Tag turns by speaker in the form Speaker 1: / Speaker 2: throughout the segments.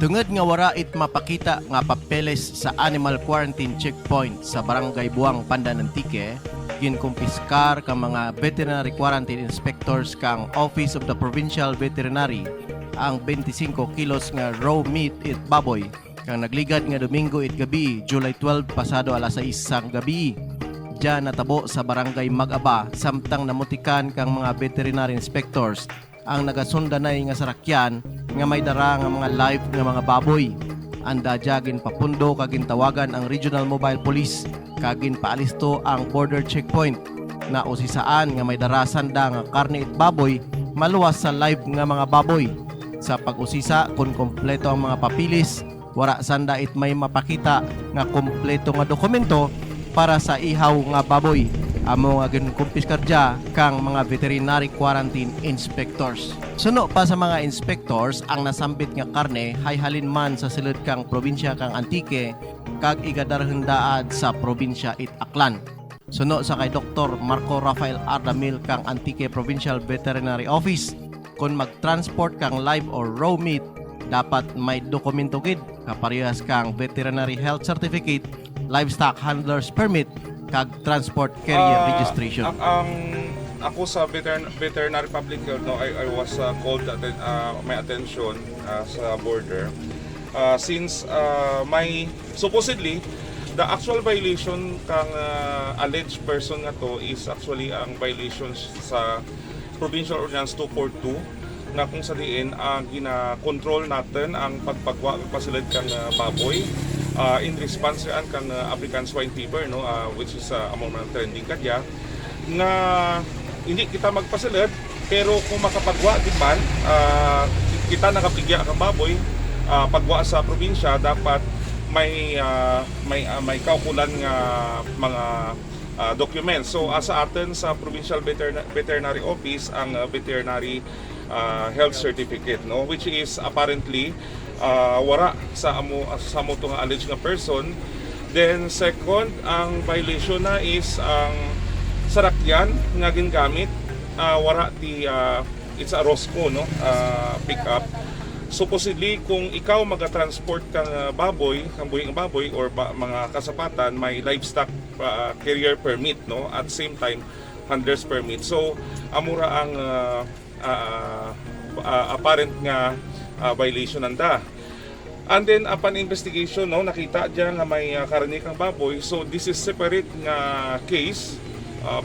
Speaker 1: Tungod nga wara it mapakita nga papeles sa animal quarantine checkpoint sa Barangay Buang, Pandan, Antique, ginkumpiskar ka mga veterinary quarantine inspectors kang Office of the Provincial Veterinary ang 25 kilos nga raw meat it baboy kang nagligad nga Domingo it gabi, July 12 pasado alas 6 sang gabi. Diyan natabo sa Barangay Mag-aba samtang namutikan kang mga veterinary inspectors ang nagasundanay nga sarakyan nga may dara nga mga live nga mga baboy. Anda jagin papundo kagin tawagan ang Regional Mobile Police kagin paalisto ang border checkpoint na usisaan nga may dara sanda nga karne it baboy maluwas sa live nga mga baboy. Sa pag-usisa kung kompleto ang mga papilis, wara sanda it may mapakita nga kompleto nga dokumento para sa ihaw nga baboy. Amo nga ginkumpiskar dya kang mga veterinary quarantine inspectors. Suno pa sa mga inspectors ang nasambit nga karne hayhalin man sa silid kang probinsya kang Antique kag igadarheng daad sa probinsya it Aklan. Suno sa kay Dr. Marco Rafael Ardamil kang Antique Provincial Veterinary Office, kung mag-transport kang live or raw meat dapat may dokumento gid kaparehas kang veterinary health certificate, livestock handler's permit kag transport carrier registration.
Speaker 2: Ako sa veterinary public health, no, I was called my attention sa border since my supposedly the actual violation kang alleged person nga to is actually ang violations sa Provincial Ordinance 242 na kung sa diin gina-control natin ang pagpagwa pasilid kang baboy in response kang African swine fever, no, which is among mga trending kadya nga hindi kita magpasilid pero kung makapagwa di man kita nakapigya kang baboy pagwa sa probinsya dapat may kaukulan nga mga documents. So sa atin sa Provincial Veterinary Office ang veterinary health certificate, no, which is apparently wara sa amo to nga alleged nga person. Then second, ang violation na is ang sarakyan nga gingamit wara ti it's a Rosco, no, pick up. Supposedly kung ikaw maga-transport kang baboy, kang buhing baboy or mga kasapatan, may livestock carrier permit, no, at same time handler's permit. So amura ang apparent nga violation nanda. And then upon investigation, no, nakita diyan nga may karne kang baboy. So this is separate nga case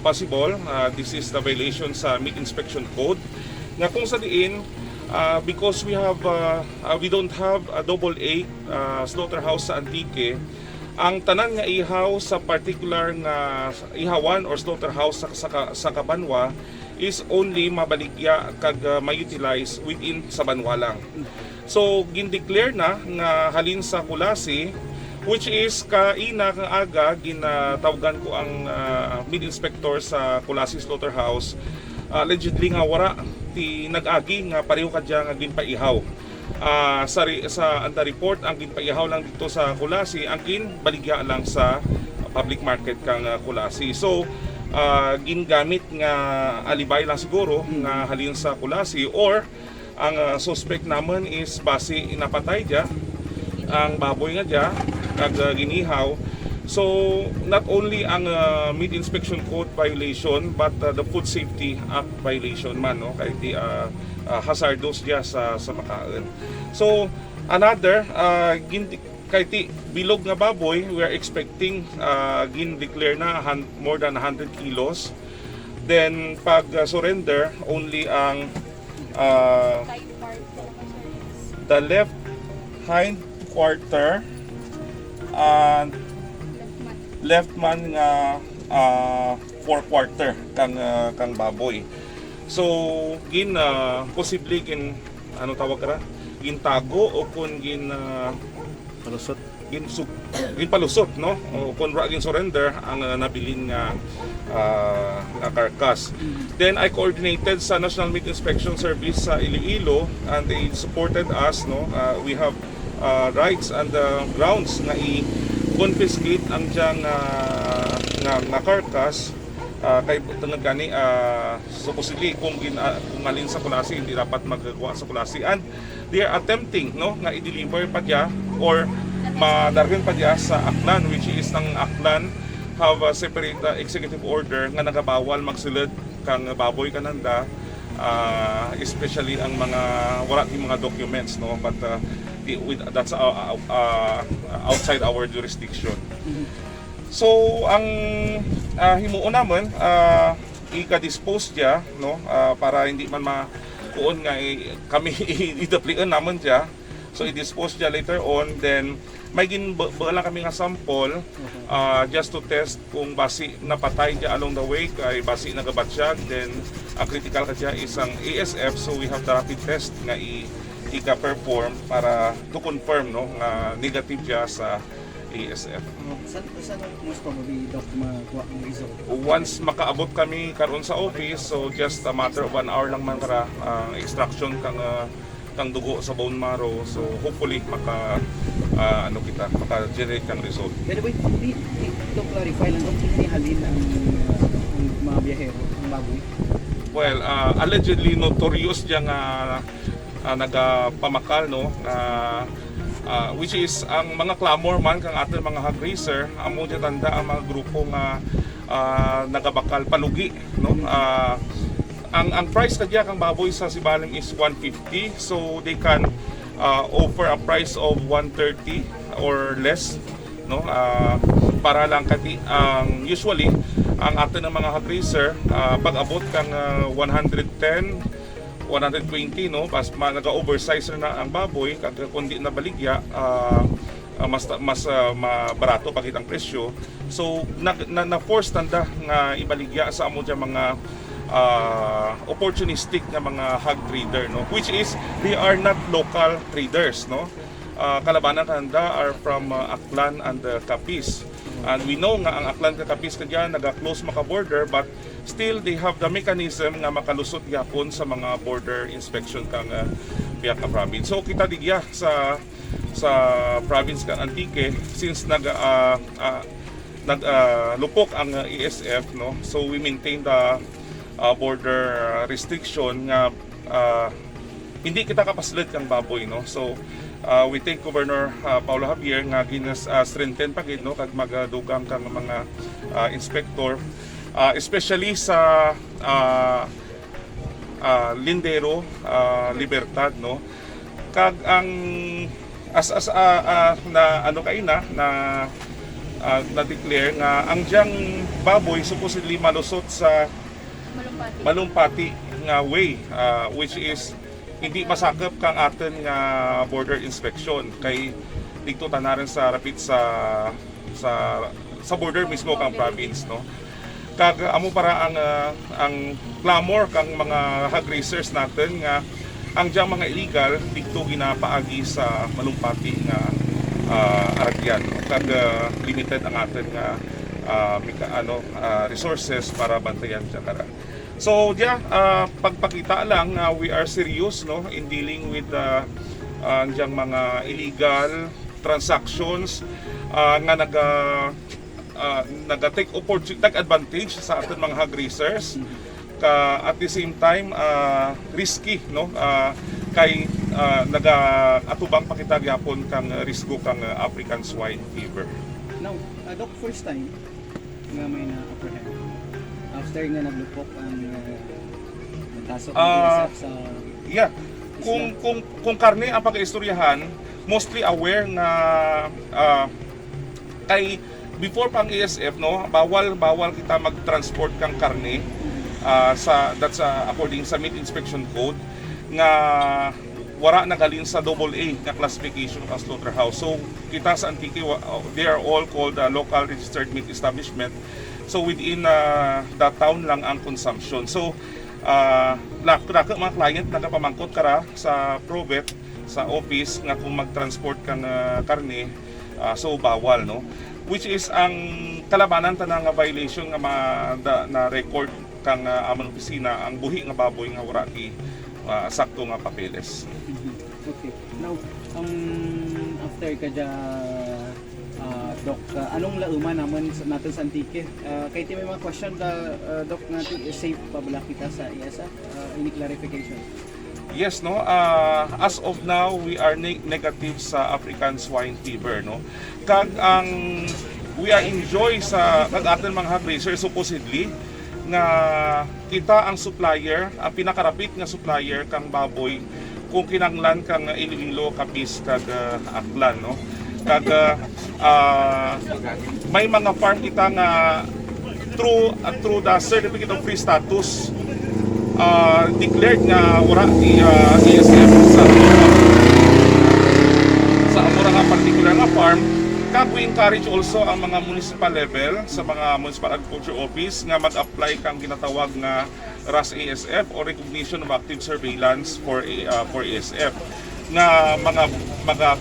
Speaker 2: possible. This is the violation sa meat inspection code nga kung sa diin because we don't have a double A slaughterhouse sa Antique, ang tanan nga ihaw sa particular nga ihawan or slaughterhouse sa Cabanwa is only mabaligya kag ma-utilize within sa Banwa lang. So gindeclare na nga halin sa Kulasi, which is kaina kang aga ginatawagan ko ang meat inspector sa Kulasi Slaughterhouse, allegedly nga wara ti nag-agi nga pareho kadya nga ginpaihaw. Sa anda report ang ginpaihaw lang dito sa Kulasi, ang ginbaligya lang sa public market kang Kulasi. So gingamit nga alibay lang siguro nga halin sa Kulasi, or ang suspect naman is base napatay dia ang baboy nga dia kag ginihaw. So not only ang meat inspection code violation but the food safety act violation man, no, kay di hazardous dia sa makaon. So another kay ti bilog nga baboy, we are expecting gin-declare na more than 100 kilos. Then pag surrender only ang the left hind quarter and left man nga 4/4 kang baboy. So posible ano tawag ra, gintago o kun palusot, palusot, no, o kun gin surrender ang nabilin nga carcass. Then I coordinated sa National Meat Inspection Service sa Iloilo and they supported us, no. We have rights and grounds nga confiscate ang diyang nga carcass kay tungod gani supposedly kung alin sa Kulasi hindi dapat magagawa sa Kulasi, and they are attempting no nga i-deliver pa diya or madargan pa diya sa Aklan, which is ng Aklan have a separate executive order nga nagabawal magsulod kang baboy kananda, especially ang mga wala ti mga documents, no, but that's outside our jurisdiction. So ang himuon naman ika-dispose diya, no, para hindi man makuon nga kami i-deplian naman diya. So i-dispose diya later on, then may ginbala kami nga sample just to test kung basi napatay diya along the way, kay basi nagabatsyag, then critical ka diya isang ASF, so we have the rapid test nga ika-perform para to confirm, no, nga negative diya sa ASF.
Speaker 3: Saan most probably Doc makuha ang result?
Speaker 2: Once makaabot kami karon sa office, so just a matter of 1 hour lang man kara extraction kang dugo sa bone marrow, so hopefully maka-generate kang result.
Speaker 3: Pero wait, to clarify lang, Doc, hindi halin ang mga biyahero, ang baboy?
Speaker 2: Well, allegedly notorious diya nga nagapamakal, no, which is ang mga clamor man kang aton mga hog racer, amo diya tanda ang mga grupo nga nagabakal palugi, no. Ang price kadya kang baboy sa Sibalem is 150, so they can offer a price of 130 or less, no, para lang kati usually ang aton ng mga hog racer pag abot kang 110 120, no, pas naga-oversize na ang baboy kag kundi na baligya mas barato pagit ang presyo, so na force tanda nga ibaligya sa amo dyan mga opportunistic na mga hog trader, no, which is they are not local traders, no. Kalabanan tanda are from Aklan and Capiz, and we know nga ang Aklan kag Capiz kadya naga-close maka border, but still they have the mechanism nga makalusot gyapon sa mga border inspection kang biyak na province. So kita digya sa province kang Antique, since lupok ang ESF, no, so we maintain the border restriction nga hindi kita kapaslit kang baboy, no. So we thank Governor Paulo Javier nga strengthen pa gid, no, kag magadugang kang mga inspector, especially sa Lindero, Libertad, no, kag ang na ano kay na declare nga ang diyang baboy supposedly malusot sa Malumpati nga way, which is hindi masakop kang aton nga border inspection, kay dito tanaran sa rapid sa border mismo kang province, no. Kag amo para ang clamor kang mga hog racers natin nga ang diyang mga illegal dito ginapaagi sa Malumpati nga aragyan, no? Kag limited ang aton nga resources para bantayan siya kara. So pagpakita lang we are serious, no, in dealing with diyang mga illegal transactions nga naga-take advantage sa ating mga hog racers, at the same time risky, no, kay naga-atubang pakita gyapon kang risgo kang African swine fever.
Speaker 3: Now, Doc, first time nga may na-apprehend after nga naglupok ang tasok ng ESF sa
Speaker 2: kung karne ang pag-istoryahan, mostly aware nga kay before pang ESF, no, bawal kita mag-transport kang karne that's according sa Meat Inspection Code nga wala nagalin sa AA na classification of slaughterhouse. So kita sa Antique, they are all called local registered meat establishment. So within that town lang ang consumption. So lako mga client nagapamangkot kara sa Provet sa office nga kung mag-transport kang karne, so bawal, no, which is ang kalabanan tanang violation nga na record kang among opisina ang buhi nga baboy nga wala ki sakto nga papeles.
Speaker 3: Okay. Now, after ka dya, Doc, anong lauman naman natin sa Antique? Kaya may mga question ka, Doc, natin safe pa bala kita sa ESF? Any clarification?
Speaker 2: Yes, no. As of now, we are negative sa African swine fever, no. Kag ang we are enjoy sa kag aton mga hog raiser supposedly nga kita ang supplier, ang pinakarapit nga supplier kang baboy kung kinanglan kang Iloilo, Capiz kag Aklan, no. Kag may mga farm kita nga through the certificate of free status declared nga wala di ESF sa amura nga particular nga farm. Kag we encourage also ang mga municipal level sa mga municipal agriculture office nga mag-apply kang ginatawag nga RAS ASF or recognition of active surveillance for ASF nga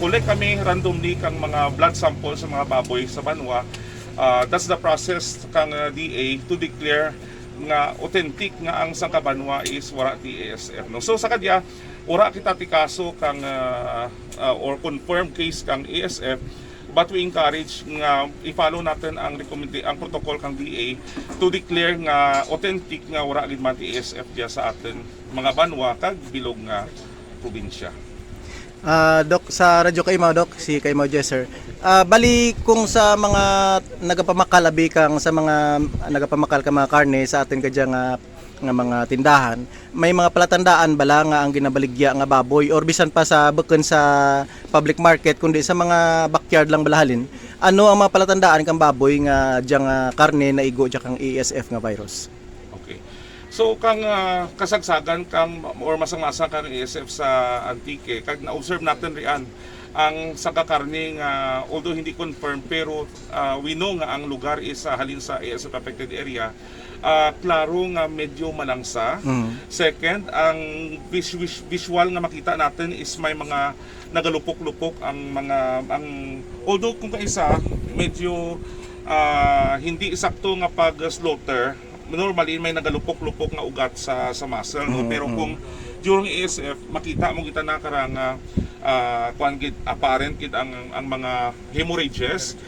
Speaker 2: collect kami randomly kang mga blood sample sa mga baboy sa Banwa. That's the process kang DA to declare nga authentic nga ang sangkabanwa is wala ti ASF, no. So sa kadya wala kita ti kaso kang or confirmed case kang ASF, but we encourage nga i-follow natin ang protocol kang DA to declare nga authentic nga wala gid man ti ASF dia sa atin mga banwa kag bilog nga probinsya.
Speaker 4: Dok, sa Radyo Kaimaw, Dok, si Kaimaw Jesser. Bali kung sa mga nagapamakal abi kang sa mga nagapamakal ka mga karne sa atin kadya nga mga tindahan, may mga palatandaan bala nga ang ginabaligya nga baboy or bisan pa sa beken sa public market kundi sa mga backyard lang balahalin. Ano ang mga palatandaan kang baboy nga diya nga karne na igo diya kang ASF nga virus?
Speaker 2: Okay. So kang kasagsagan kang or masang-masang kang ASF sa Antique, kag na-observe natin riyan ang sangkakarne nga although hindi confirmed pero we know nga ang lugar is halin sa ASF affected area. Klaro nga medyo malangsa. Second, ang visual nga makita natin is may mga nagalupok-lupok although kung kaisa medyo hindi sakto nga pag-slaughter, normally may nagalupok-lupok nga ugat sa muscle, no? Pero kung during ASF makita mo kita na karang apparent kid ang mga hemorrhages,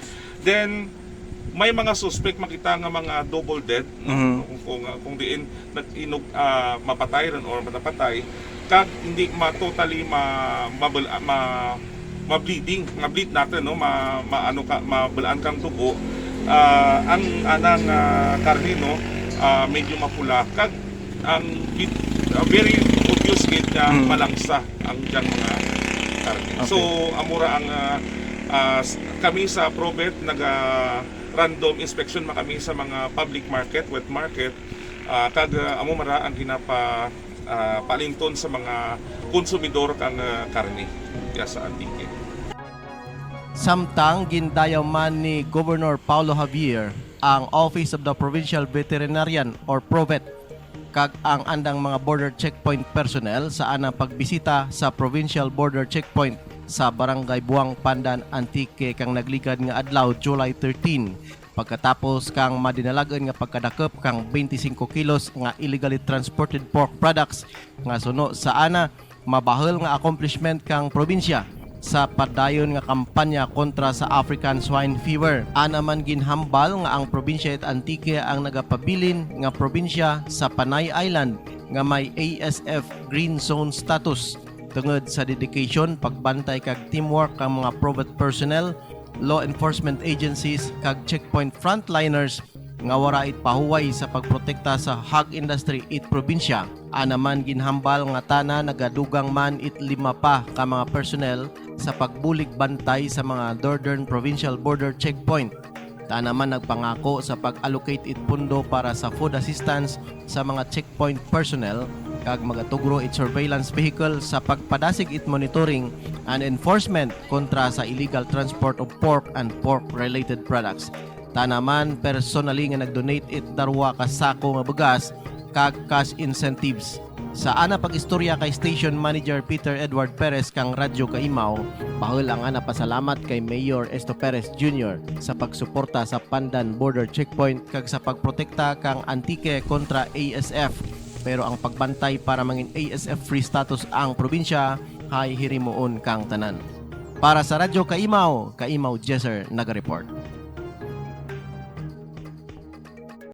Speaker 2: then may mga suspect makita nga mga double dead, kung diin mapatay ron or matapatay kag hindi totally ma-bleeding, ma-bleed natin, no, mabalaan kang dugo, ang anang karne, no, medyo mapula kag ang very obvious gid na malangsa ang diyang mga karne. Okay. So amura ang kami sa Probet random inspection kami sa mga public market, wet market, kag amo mara ang palinton sa mga konsumidor kang karne kaya sa Antique.
Speaker 1: Samtang gindayaw man ni Governor Paulo Javier ang Office of the Provincial Veterinarian or PROVET kag ang andang mga border checkpoint personnel sa anang pagbisita sa Provincial Border Checkpoint sa Barangay Buang, Pandan, Antique kang naglikad nga adlaw July 13 pagkatapos kang madinalagan nga pagkadakop kang 25 kilos nga illegally transported pork products nga suno sa ana mabahal nga accomplishment kang probinsya sa padayon nga kampanya kontra sa African swine fever. Ana man ginhambal nga ang probinsya at Antique ang nagapabilin nga probinsya sa Panay Island nga may ASF Green Zone status tungod sa dedication, pagbantay kag teamwork kang mga PROVET personnel, law enforcement agencies kag checkpoint frontliners nga wara pahuway sa pagprotekta sa hog industry it probinsya. Ana man ginhambal nga tana nagadugang man it 5 pa ka mga personnel sa pagbulig bantay sa mga Northern Provincial Border Checkpoint. Tana man nagpangako sa pag-allocate it pundo para sa food assistance sa mga checkpoint personnel kag magatugro it surveillance vehicle sa pagpadasig it monitoring and enforcement kontra sa illegal transport of pork and pork related products. Tanaman personally nga nag-donate it darwa ka sako nga bugas kag cash incentives. Sa ana pag-istorya kay Station Manager Peter Edward Perez kang Radyo Kaimaw, bahol ang ana pasalamat kay Mayor Esto Perez Jr. sa pagsuporta sa Pandan Border Checkpoint kag sa pagprotekta kang Antique kontra ASF. Pero ang pagbantay para mangin ASF free status ang probinsya hay hirimuon kang tanan. Para sa Radyo Kaimaw, Kaimaw Jesser naga-report.